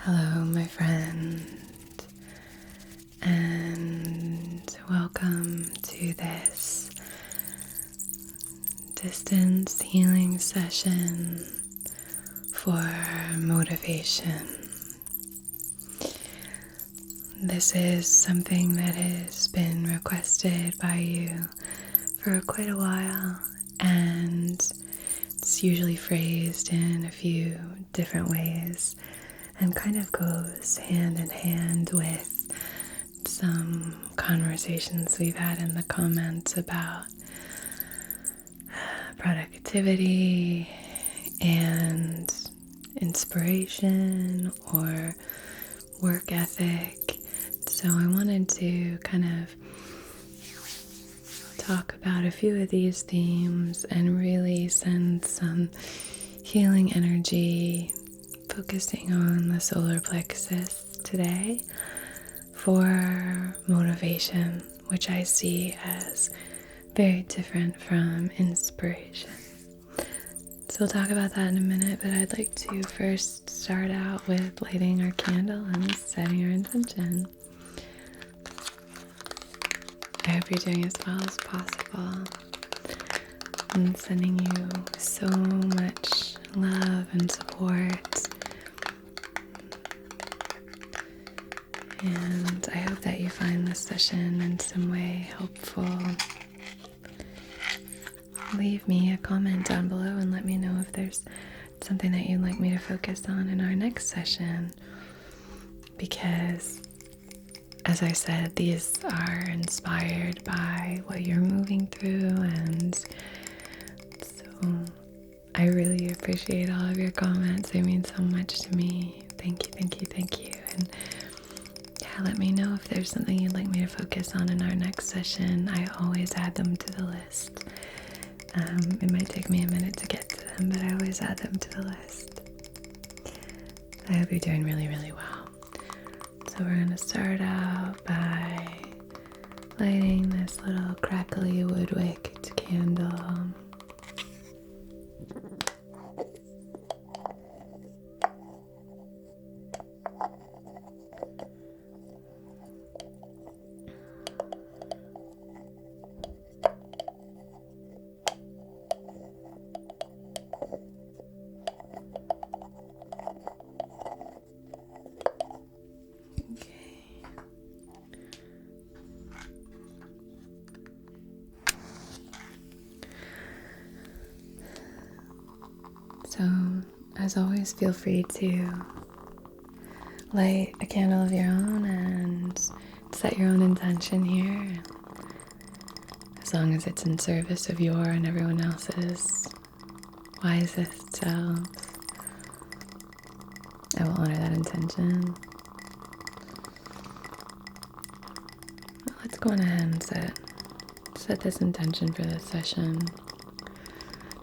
Hello, my friend, and welcome to this distance healing session for motivation. This is something that has been requested by you for quite a while, and it's usually phrased in a few different ways and kind of goes hand in hand with some conversations we've had in the comments about productivity and inspiration or work ethic. So I wanted to kind of talk about a few of these themes and really send some healing energy focusing on the solar plexus today for motivation, which I see as very different from inspiration. So we'll talk about that in a minute, but I'd like to first start out with lighting our candle and setting our intention. I hope you're doing as well as possible. I'm sending you so much love and support. And I hope that you find this session in some way helpful. Leave me a comment down below and let me know if there's something that you'd like me to focus on in our next session. Because, as I said, these are inspired by what you're moving through, and so I really appreciate all of your comments. They mean so much to me. Thank you, thank you, thank you. And let me know if there's something you'd like me to focus on in our next session. I always add them to the list. It might take me a minute to get to them, but I always add them to the list. I hope you're doing really, really well. So we're going to start out by lighting this little crackly wood-wicked candle. So, as always, feel free to light a candle of your own and set your own intention here, as long as it's in service of your and everyone else's wisest selves. I will honor that intention. Well, let's go on ahead and set this intention for this session.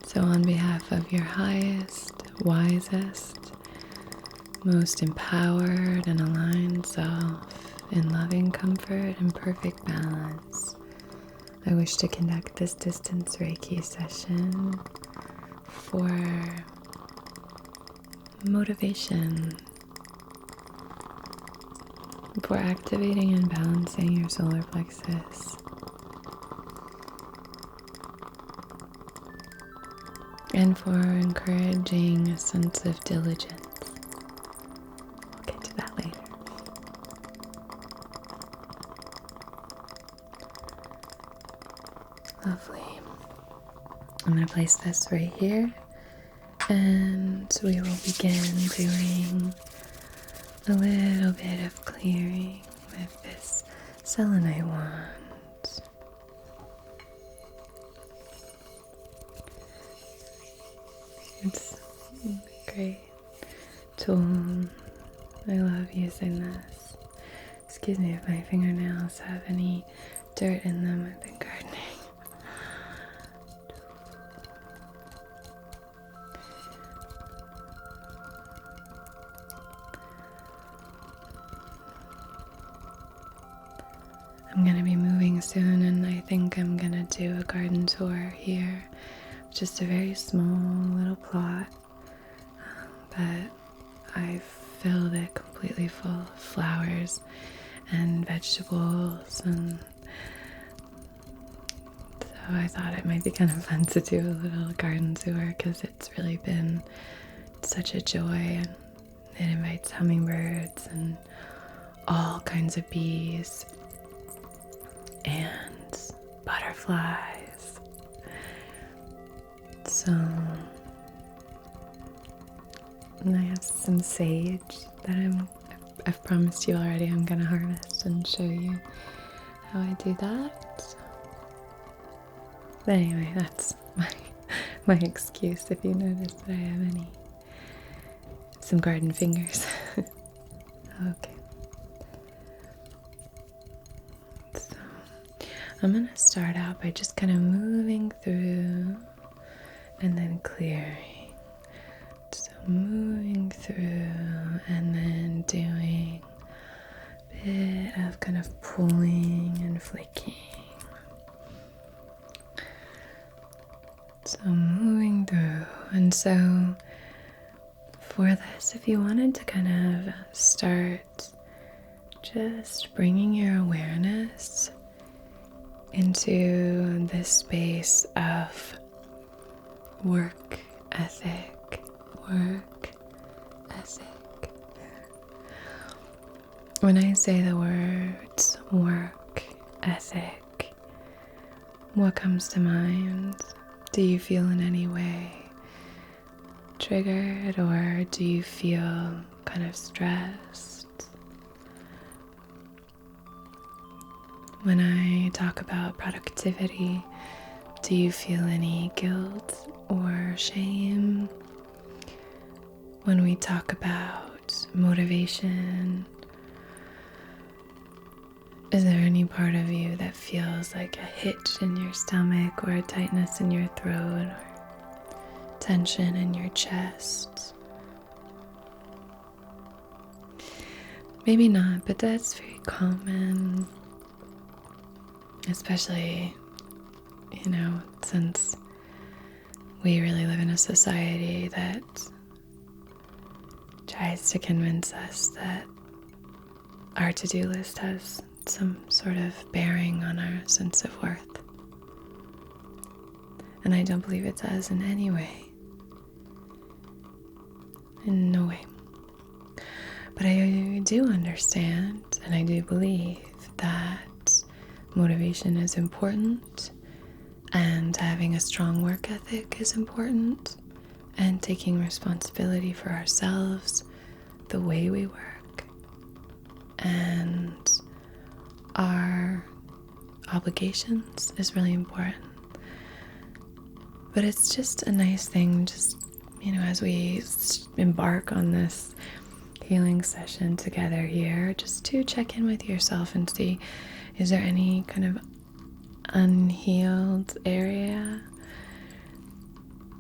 So on behalf of your highest, wisest, most empowered and aligned self in loving comfort and perfect balance, I wish to conduct this distance Reiki session for motivation, for activating and balancing your solar plexus, and for encouraging a sense of diligence. We'll get to that later. Lovely. I'm going to place this right here, and we will begin doing a little bit of clearing with this selenite wand. It's a great tool. I love using this. Excuse me if my fingernails have any dirt in them. I've been gardening. I'm going to be moving soon, and I think I'm going to do a garden tour here. Just a very small little plot, but I've filled it completely beautifully full of flowers and vegetables, and so I thought it might be kind of fun to do a little garden tour because it's really been such a joy, and it invites hummingbirds and all kinds of bees and butterflies. So, and I have some sage that I've promised you already I'm gonna harvest and show you how I do that. But anyway, that's my excuse if you notice that I have some garden fingers. Okay. So I'm gonna start out by just kind of moving through and then clearing. So moving through and then doing a bit of kind of pulling and flicking. So moving through, and so for this, if you wanted to kind of start just bringing your awareness into this space of work ethic. When I say the words work ethic, what comes to mind? Do you feel in any way triggered, or do you feel kind of stressed? When I talk about productivity, do you feel any guilt or shame? When we talk about motivation, is there any part of you that feels like a hitch in your stomach, or a tightness in your throat, or tension in your chest? Maybe not, but that's very common, especially, since we really live in a society that tries to convince us that our to-do list has some sort of bearing on our sense of worth. And I don't believe it does in any way. In no way. But I do understand, and I do believe that motivation is important, and having a strong work ethic is important, and taking responsibility for ourselves, the way we work, and our obligations is really important. But it's just a nice thing, just, as we embark on this healing session together here, just to check in with yourself and see, is there any kind of unhealed area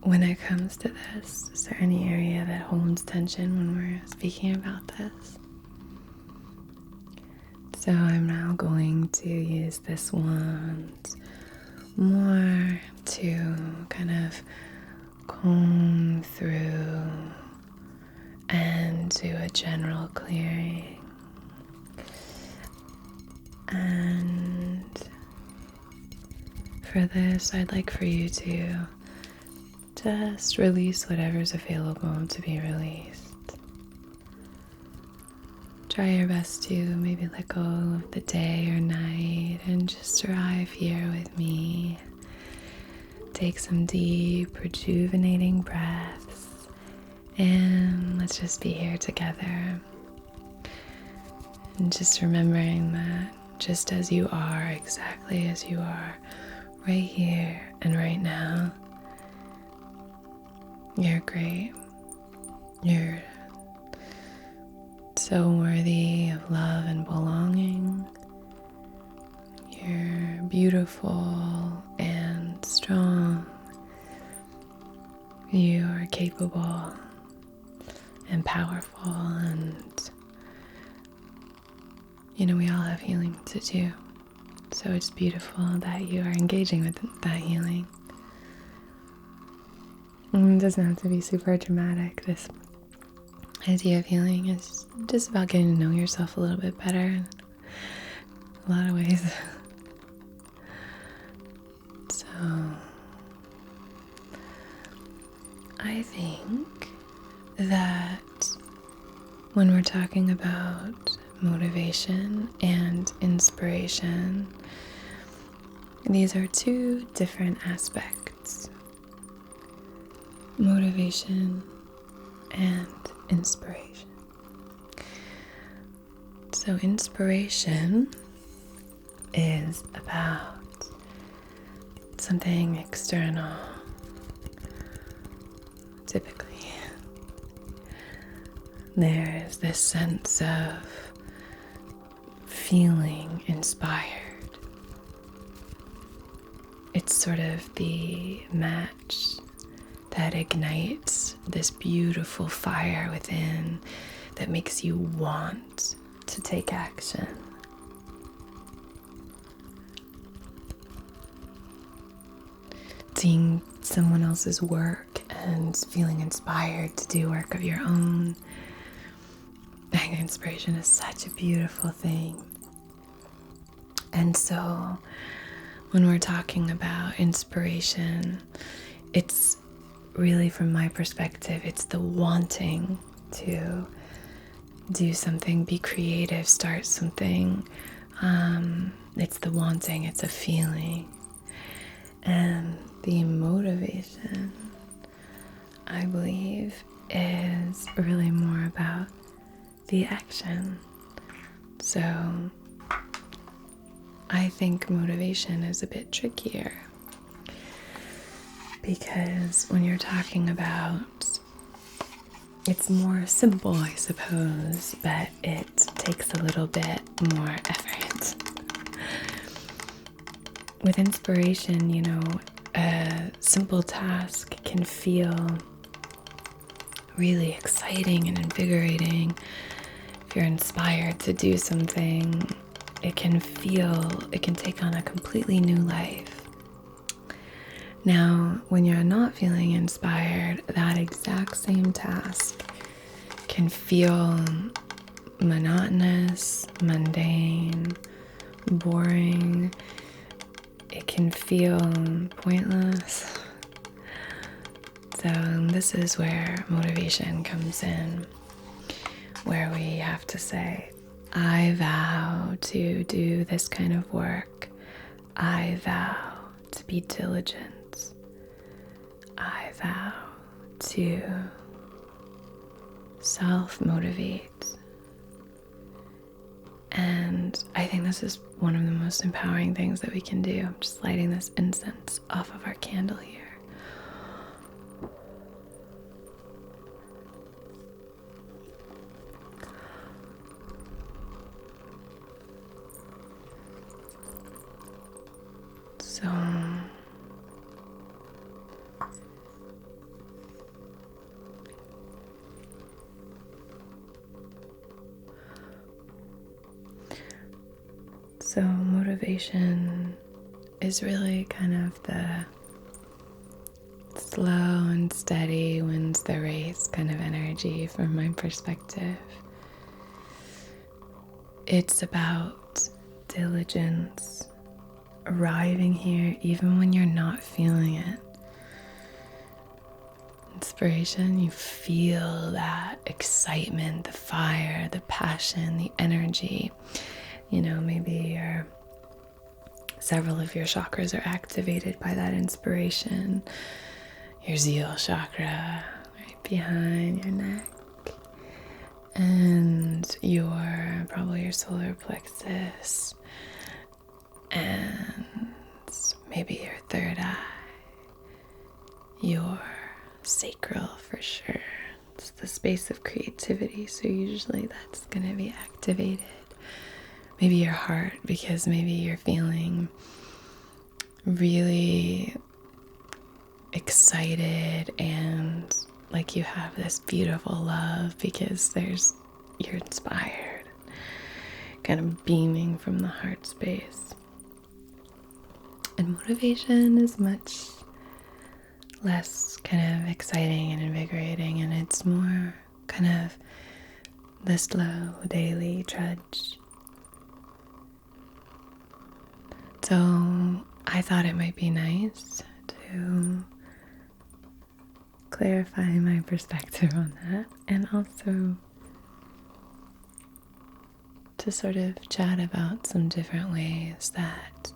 when it comes to this? Is there any area that holds tension when we're speaking about this? So I'm now going to use this wand more to kind of comb through and do a general clearing. And for this, I'd like for you to just release whatever's available to be released. Try your best to maybe let go of the day or night and just arrive here with me. Take some deep, rejuvenating breaths, and let's just be here together. And just remembering that just as you are, exactly as you are, right here and right now, you're great. You're so worthy of love and belonging. You're beautiful and strong. You are capable and powerful, and we all have healing to do. So it's beautiful that you are engaging with that healing. And it doesn't have to be super dramatic. This idea of healing is just about getting to know yourself a little bit better in a lot of ways. So I think that when we're talking about motivation and inspiration, these are two different aspects: motivation and inspiration. So inspiration is about something external, typically. There's this sense of feeling inspired. It's sort of the match that ignites this beautiful fire within that makes you want to take action. Seeing someone else's work and feeling inspired to do work of your own. I think inspiration is such a beautiful thing. And so when we're talking about inspiration, it's really, from my perspective, it's the wanting to do something, be creative, start something. It's the wanting, it's a feeling. And the motivation, I believe, is really more about the action. So I think motivation is a bit trickier, because when you're talking about, it's more simple, I suppose, but it takes a little bit more effort. With inspiration, a simple task can feel really exciting and invigorating. If you're inspired to do something, it can take on a completely new life. Now, when you're not feeling inspired, that exact same task can feel monotonous, mundane, boring. It can feel pointless. So this is where motivation comes in, where we have to say, I vow to do this kind of work. I vow to be diligent. I vow to self-motivate. And I think this is one of the most empowering things that we can do. I'm just lighting this incense off of our candle here. So motivation is really kind of the slow and steady wins the race kind of energy from my perspective. It's about diligence, arriving here even when you're not feeling it. Inspiration, you feel that excitement, the fire, the passion, the energy. Maybe several of your chakras are activated by that inspiration. Your zeal chakra right behind your neck, and probably your solar plexus, and maybe your third eye, your sacral for sure. It's the space of creativity, so usually that's going to be activated. Maybe your heart, because maybe you're feeling really excited and like you have this beautiful love because you're inspired, kind of beaming from the heart space. And motivation is much less kind of exciting and invigorating, and it's more kind of the slow daily trudge. So I thought it might be nice to clarify my perspective on that, and also to sort of chat about some different ways that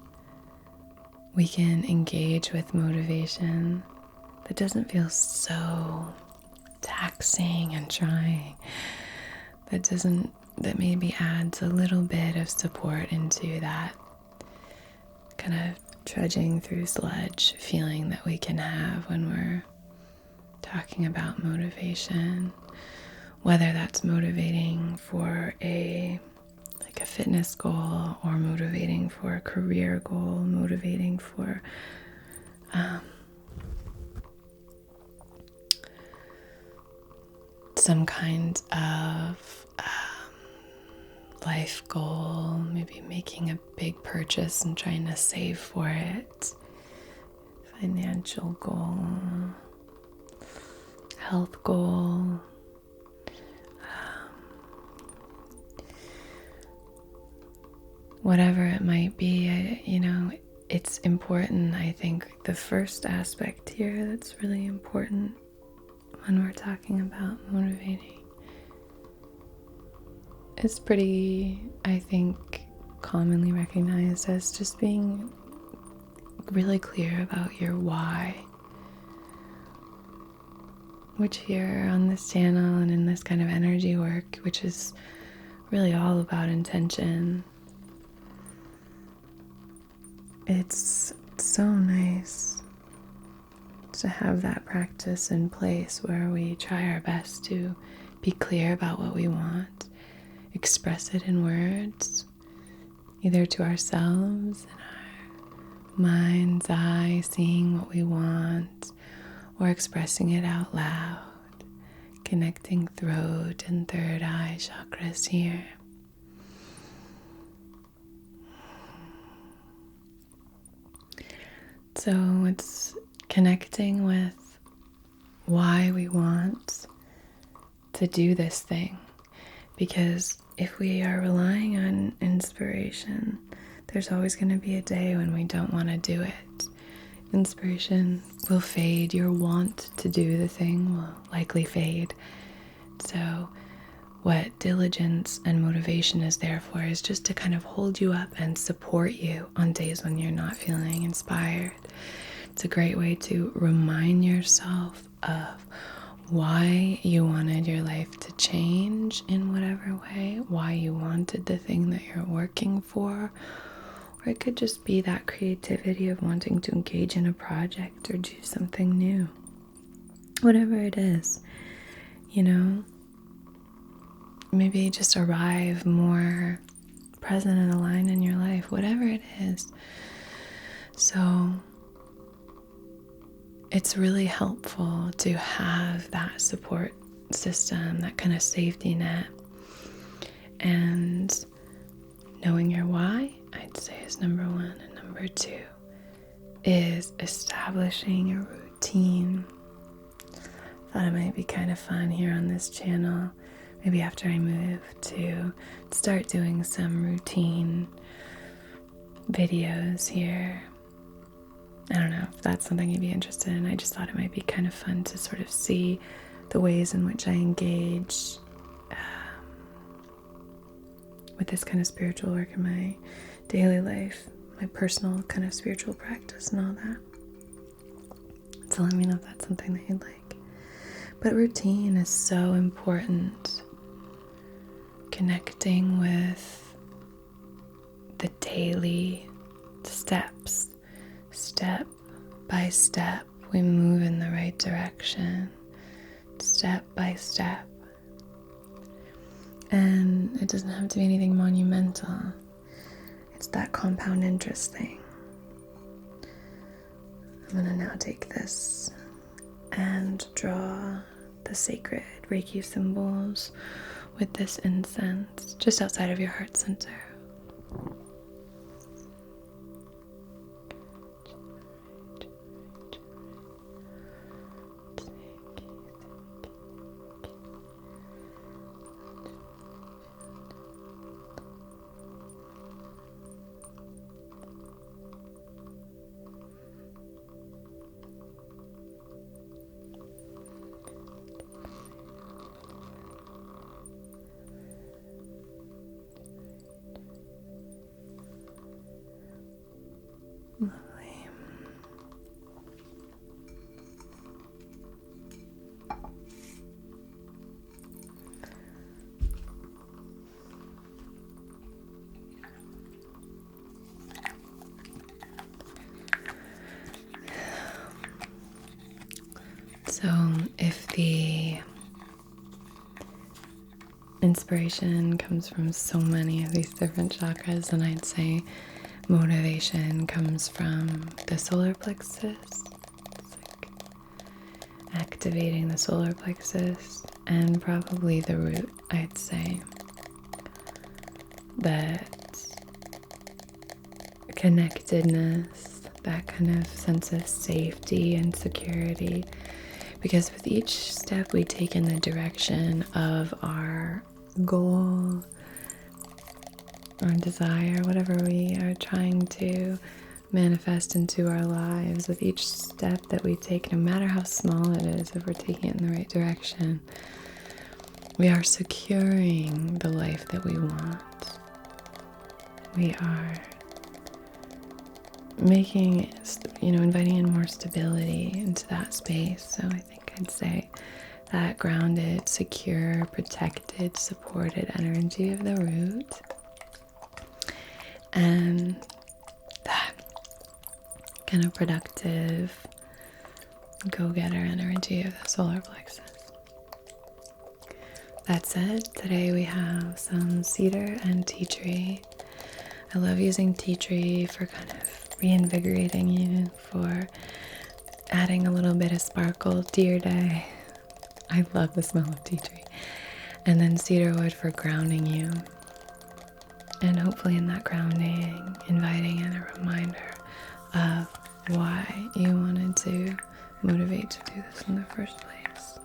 we can engage with motivation that doesn't feel so taxing and trying, that maybe adds a little bit of support into that kind of trudging through sludge feeling that we can have when we're talking about motivation, whether that's motivating for a fitness goal, or motivating for a career goal, motivating for some kind of life goal, maybe making a big purchase and trying to save for it, financial goal, health goal, whatever it might be. It's important. I think the first aspect here that's really important when we're talking about motivating is pretty, I think, commonly recognized as just being really clear about your why. Which here on this channel and in this kind of energy work, which is really all about intention, it's so nice to have that practice in place where we try our best to be clear about what we want, express it in words, either to ourselves in our mind's eye, seeing what we want, or expressing it out loud, connecting throat and third eye chakras here. So it's connecting with why we want to do this thing. Because if we are relying on inspiration, there's always going to be a day when we don't want to do it. Inspiration will fade. Your want to do the thing will likely fade. So what diligence and motivation is there for is just to kind of hold you up and support you on days when you're not feeling inspired. It's a great way to remind yourself of why you wanted your life to change in whatever way, why you wanted the thing that you're working for. Or it could just be that creativity of wanting to engage in a project or do something new. Whatever it is, maybe just arrive more present and aligned in your life, whatever it is. So it's really helpful to have that support system, that kind of safety net. And knowing your why, I'd say, is number one. And number two is establishing a routine. Thought it might be kind of fun here on this channel, maybe after I move, to start doing some routine videos here. I don't know if that's something you'd be interested in. I just thought it might be kind of fun to sort of see the ways in which I engage with this kind of spiritual work in my daily life, my personal kind of spiritual practice and all that. So let me know if that's something that you'd like. But routine is so important. Connecting with the daily steps. Step by step, we move in the right direction. Step by step. And it doesn't have to be anything monumental. It's that compound interest thing. I'm going to now take this and draw the sacred Reiki symbols with this incense just outside of your heart center. inspiration comes from so many of these different chakras, and I'd say motivation comes from the solar plexus. It's like activating the solar plexus, and probably the root, I'd say. That connectedness, that kind of sense of safety and security. Because with each step we take in the direction of our goal or desire, whatever we are trying to manifest into our lives, with each step that we take, no matter how small it is, if we're taking it in the right direction, we are securing the life that we want. We are making, inviting in more stability into that space. So I think I'd say that grounded, secure, protected, supported energy of the root, and that kind of productive, go-getter energy of the solar plexus. That said, today we have some cedar and tea tree. I love using tea tree for kind of reinvigorating you, for adding a little bit of sparkle to your day. I love the smell of tea tree. And then cedarwood for grounding you. And hopefully in that grounding, inviting in a reminder of why you wanted to motivate to do this in the first place.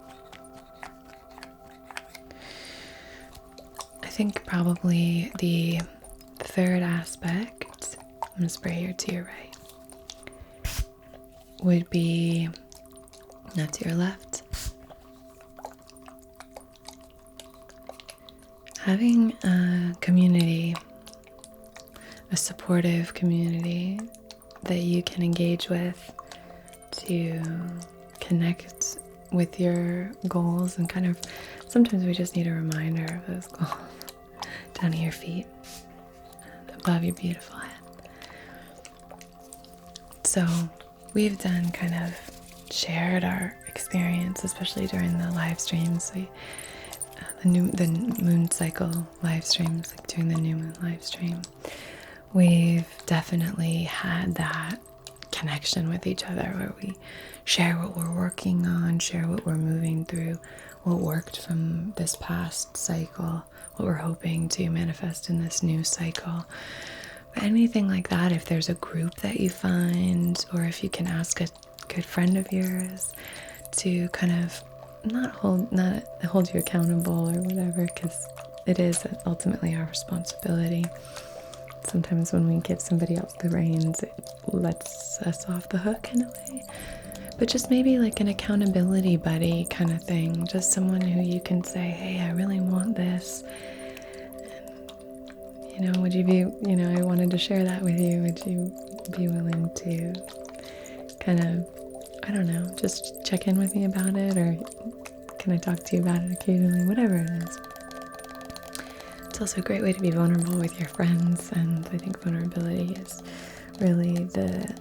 I think probably the third aspect, I'm going to spray here to your right, would be, not to your left, having a community, a supportive community that you can engage with to connect with your goals, and kind of sometimes we just need a reminder of those goals down at your feet, above your beautiful head. So we've done kind of shared our experience, especially during the live streams. The moon cycle live streams, like during the new moon live stream, we've definitely had that connection with each other where we share what we're working on, share what we're moving through, what worked from this past cycle, what we're hoping to manifest in this new cycle. But anything like that, if there's a group that you find, or if you can ask a good friend of yours to kind of not hold you accountable or whatever, because it is ultimately our responsibility. Sometimes when we give somebody else the reins, it lets us off the hook in a way. But just maybe like an accountability buddy kind of thing. Just someone who you can say, hey, I really want this. And, would you be, I wanted to share that with you. Would you be willing to kind of, I don't know, just check in with me about it? Or can I talk to you about it occasionally? Whatever it is. It's also a great way to be vulnerable with your friends, and I think vulnerability is really the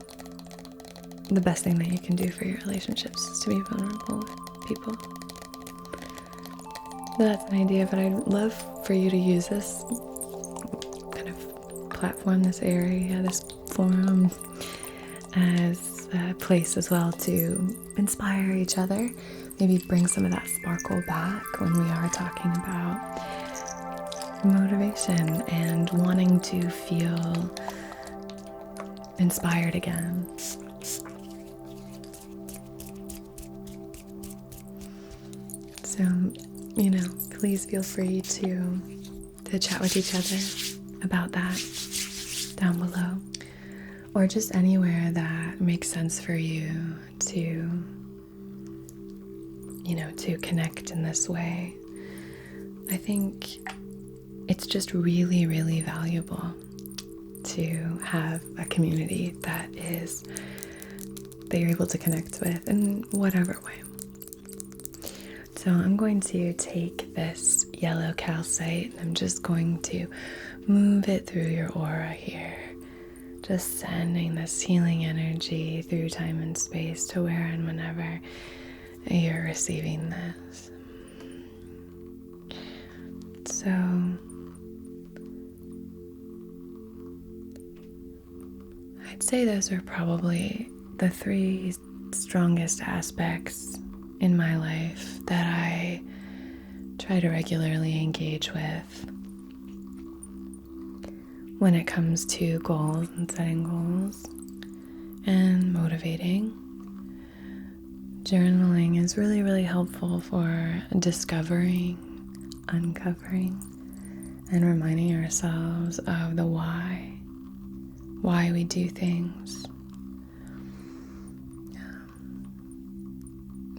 best thing that you can do for your relationships, is to be vulnerable with people. So that's an idea, but I'd love for you to use this kind of platform, this area, this forum, as a place as well to inspire each other, maybe bring some of that sparkle back when we are talking about motivation and wanting to feel inspired again. So, please feel free to chat with each other about that down below, or just anywhere that makes sense for you to connect in this way. I think it's just really, really valuable to have a community that you're able to connect with in whatever way. So I'm going to take this yellow calcite and I'm just going to move it through your aura here, just sending this healing energy through time and space to where and whenever you're receiving this. So I'd say those are probably the three strongest aspects in my life that I try to regularly engage with when it comes to goals and setting goals and motivating. Journaling is really, really helpful for discovering, uncovering, and reminding ourselves of the why we do things.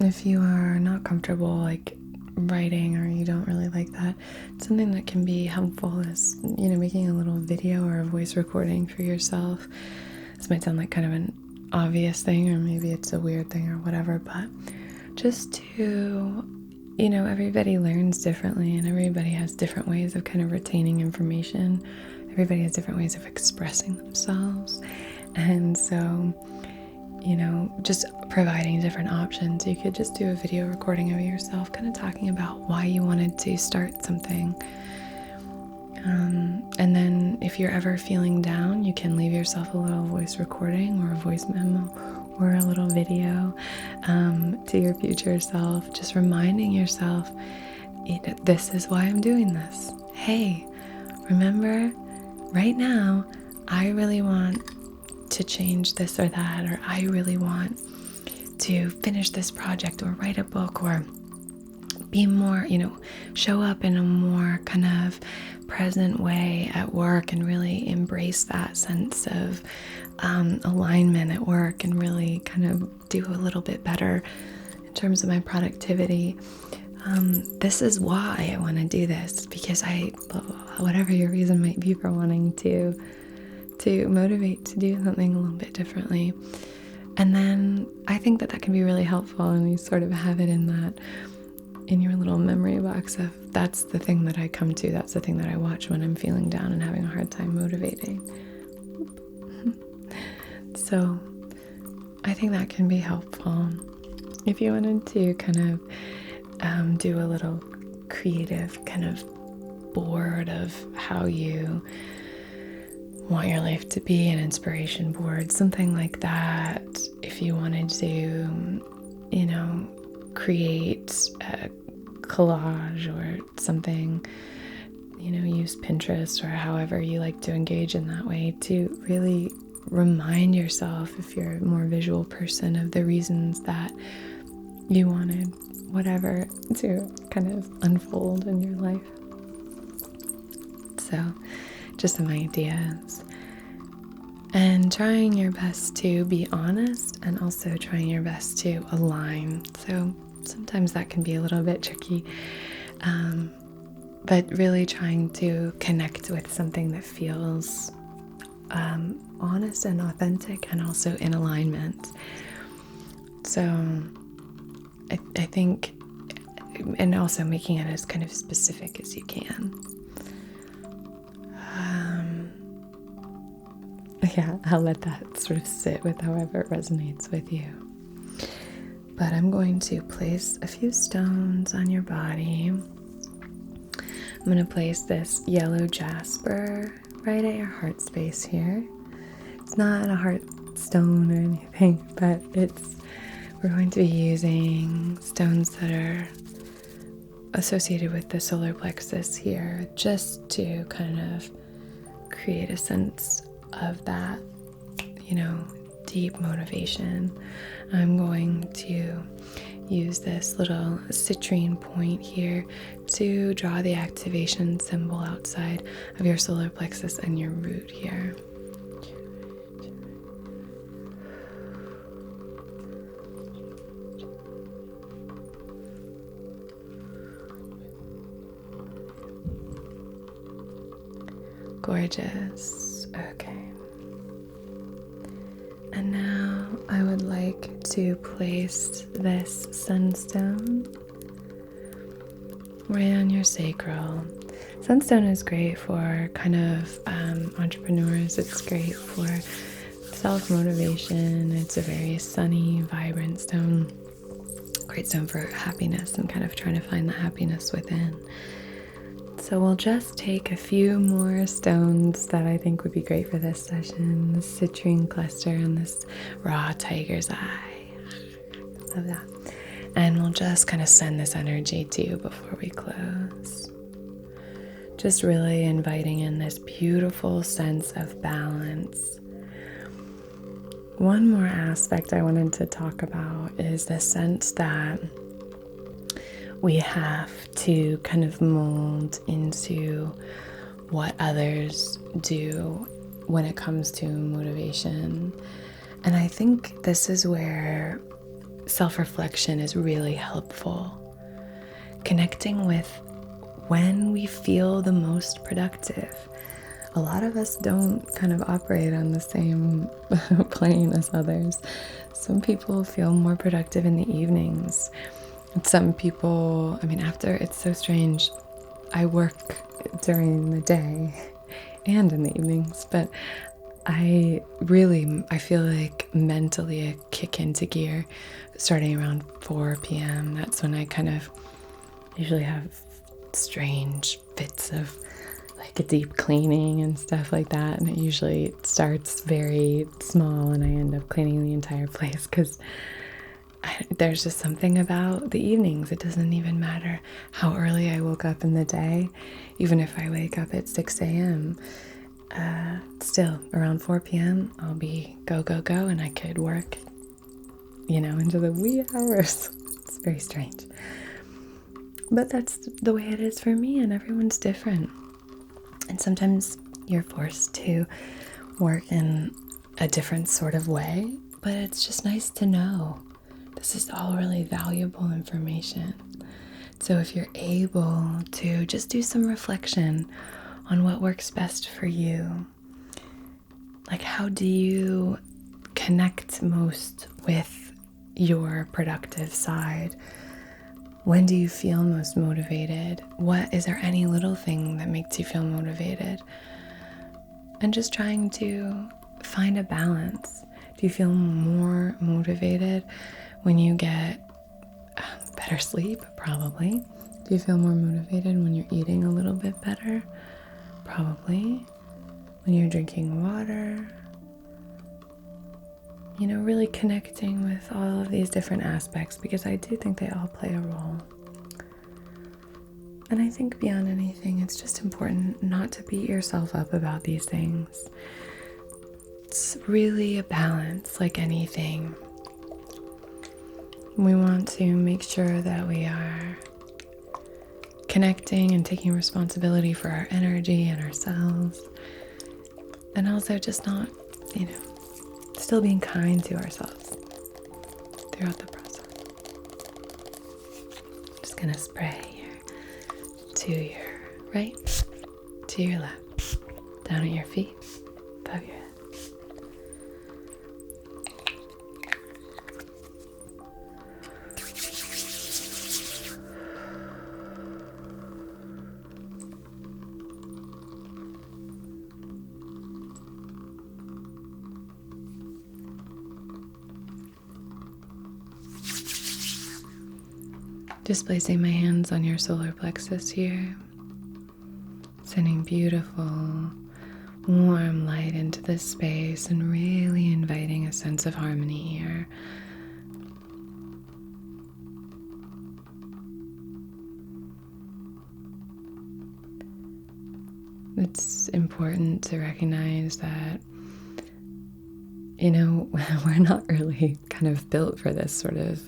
If you are not comfortable like writing, or you don't really like that, something that can be helpful is, making a little video or a voice recording for yourself. This might sound like kind of an obvious thing, or maybe it's a weird thing or whatever, but just to, everybody learns differently, and everybody has different ways of kind of retaining information. Everybody has different ways of expressing themselves. And so, just providing different options. You could just do a video recording of yourself kind of talking about why you wanted to start something. And then if you're ever feeling down, you can leave yourself a little voice recording or a voice memo or a little video to your future self, just reminding yourself, this is why I'm doing this. Hey, remember, right now, I really want to change this or that, or I really want to finish this project or write a book or be more, show up in a more kind of present way at work and really embrace that sense of alignment at work and really kind of do a little bit better in terms of my productivity. This is why I want to do this, because whatever your reason might be for wanting to motivate to do something a little bit differently. And then I think that can be really helpful, and you sort of have it in your little memory box of, that's the thing that I come to, that's the thing that I watch when I'm feeling down and having a hard time motivating. So I think that can be helpful. If you wanted to kind of do a little creative kind of board of how you want your life to be, an inspiration board, something like that. If you wanted to, create a collage or something, use Pinterest or however you like to engage in that way to really remind yourself, if you're a more visual person, of the reasons that you wanted whatever to kind of unfold in your life. So just some ideas, and trying your best to be honest, and also trying your best to align. So sometimes that can be a little bit tricky, but really trying to connect with something that feels honest and authentic, and also in alignment. So I think, and also making it as kind of specific as you can. Yeah, I'll let that sort of sit with however it resonates with you. But I'm going to place a few stones on your body. I'm going to place this yellow jasper right at your heart space here. It's not a heart stone or anything, but we're going to be using stones that are associated with the solar plexus here, just to kind of create a sense of that, deep motivation. I'm going to use this little citrine point here to draw the activation symbol outside of your solar plexus and your root here. Gorgeous. Okay. And now I would like to place this sunstone right on your sacral. Sunstone is great for kind of entrepreneurs. It's great for self-motivation. It's a very sunny, vibrant stone. Great stone for happiness and kind of trying to find the happiness within. So we'll just take a few more stones that I think would be great for this session. This citrine cluster and this raw tiger's eye. Love that. And we'll just kind of send this energy to you before we close. Just really inviting in this beautiful sense of balance. One more aspect I wanted to talk about is the sense that we have to kind of mold into what others do when it comes to motivation. And I think this is where self-reflection is really helpful. Connecting with when we feel the most productive. A lot of us don't kind of operate on the same plane as others. Some people feel more productive in the evenings. Some people, after, it's so strange. I work during the day and in the evenings, but I feel like mentally I kick into gear starting around 4 p.m. That's when I kind of usually have strange fits of like a deep cleaning and stuff like that. And it usually starts very small and I end up cleaning the entire place because there's just something about the evenings. It doesn't even matter how early I woke up in the day. Even if I wake up at 6 a.m., still around 4 p.m. I'll be go, and I could work, into the wee hours. It's very strange. But that's the way it is for me, and everyone's different. And sometimes you're forced to work in a different sort of way, but it's just nice to know. This is all really valuable information. So if you're able to just do some reflection on what works best for you, like how do you connect most with your productive side? When do you feel most motivated? Is there any little thing that makes you feel motivated? And just trying to find a balance. Do you feel more motivated when you get better sleep? Probably. Do you feel more motivated when you're eating a little bit better? Probably. When you're drinking water? Really connecting with all of these different aspects, because I do think they all play a role. And I think beyond anything, it's just important not to beat yourself up about these things. It's really a balance, like anything. We want to make sure that we are connecting and taking responsibility for our energy and ourselves. And also just not, still being kind to ourselves throughout the process. Just gonna spray here to your right, to your left, down at your feet, above your head. Just placing my hands on your solar plexus here, sending beautiful, warm light into this space and really inviting a sense of harmony here. It's important to recognize that, we're not really kind of built for this sort of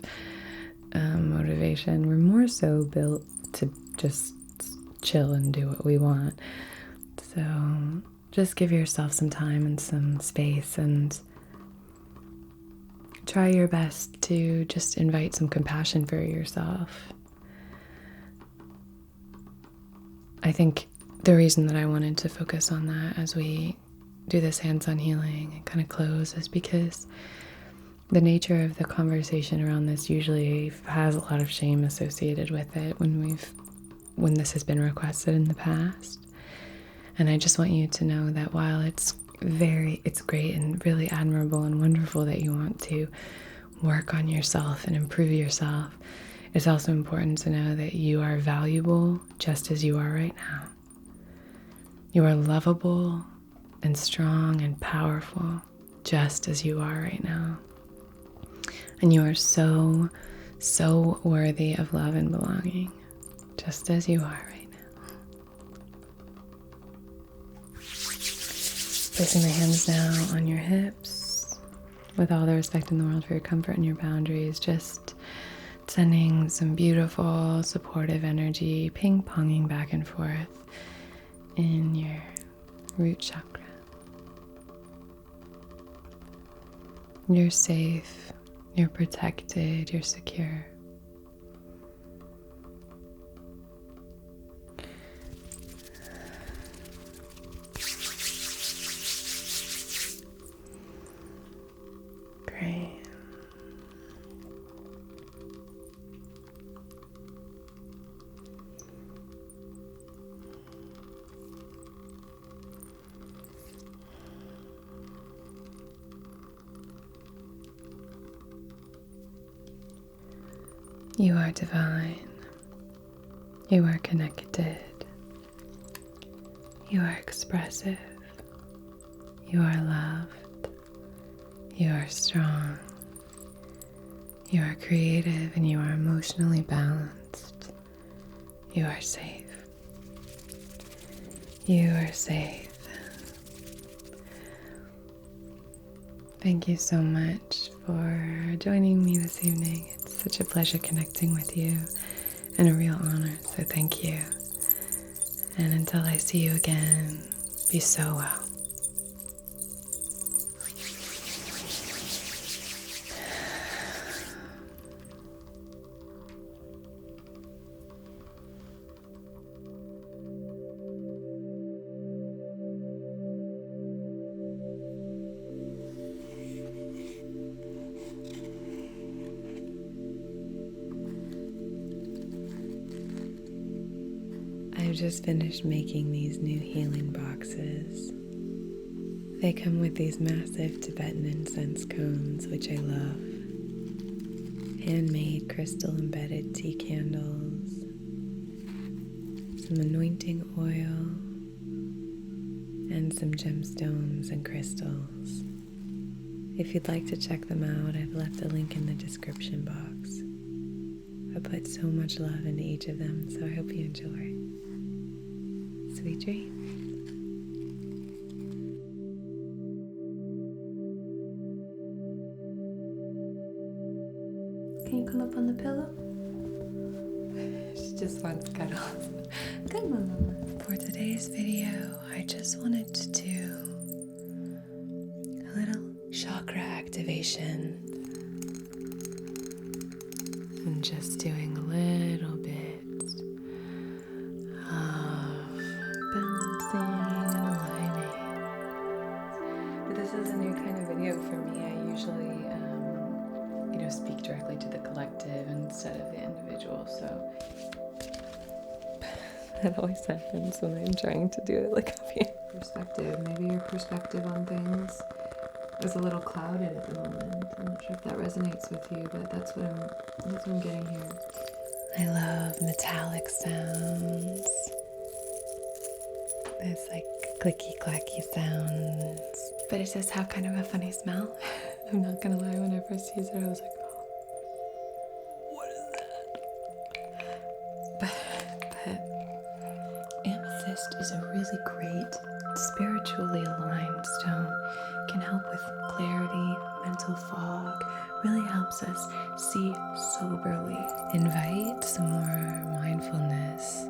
motivation. We're more so built to just chill and do what we want. So just give yourself some time and some space and try your best to just invite some compassion for yourself. I think the reason that I wanted to focus on that as we do this hands-on healing and kind of close is because the nature of the conversation around this usually has a lot of shame associated with it when this has been requested in the past. And I just want you to know that while it's great and really admirable and wonderful that you want to work on yourself and improve yourself, It's also important to know that you are valuable just as you are right now. You are lovable and strong and powerful just as you are right now. And you are so, so worthy of love and belonging just as you are right now. Placing the hands now on your hips with all the respect in the world for your comfort and your boundaries, just sending some beautiful, supportive energy ping-ponging back and forth in your root chakra. You're safe, you're protected, you're secure. Great. You are divine. You are connected. You are expressive. You are loved. You are strong. You are creative and you are emotionally balanced. You are safe. You are safe. Thank you so much for joining me this evening. It's such a pleasure connecting with you and a real honor, so thank you. And until I see you again, be so well. I've just finished making these new healing boxes. They come with these massive Tibetan incense cones, which I love. Handmade crystal embedded tea candles. Some anointing oil. And some gemstones and crystals. If you'd like to check them out, I've left a link in the description box. I put so much love into each of them, so I hope you enjoy. Sweet dreams. Can you come up on the pillow? She just wants cuddles. Come on, Mama. For today's video, I just wanted to do a little chakra activation. And just doing a little bit of balancing and aligning. But this is a new kind of video for me. I usually, speak directly to the collective instead of the individual. So that always happens when I'm trying to do it like up here. Perspective. Maybe your perspective on things is a little clouded at the moment. I'm not sure if that resonates with you, but that's what I'm getting here. I love metallic sounds. There's like clicky clacky sounds. But it does have kind of a funny smell. I'm not gonna lie, when I first used it I was like, what is that? But amethyst is a really great spiritually aligned stone. Can help with clarity, mental fog, really helps us see soberly. Invite some more mindfulness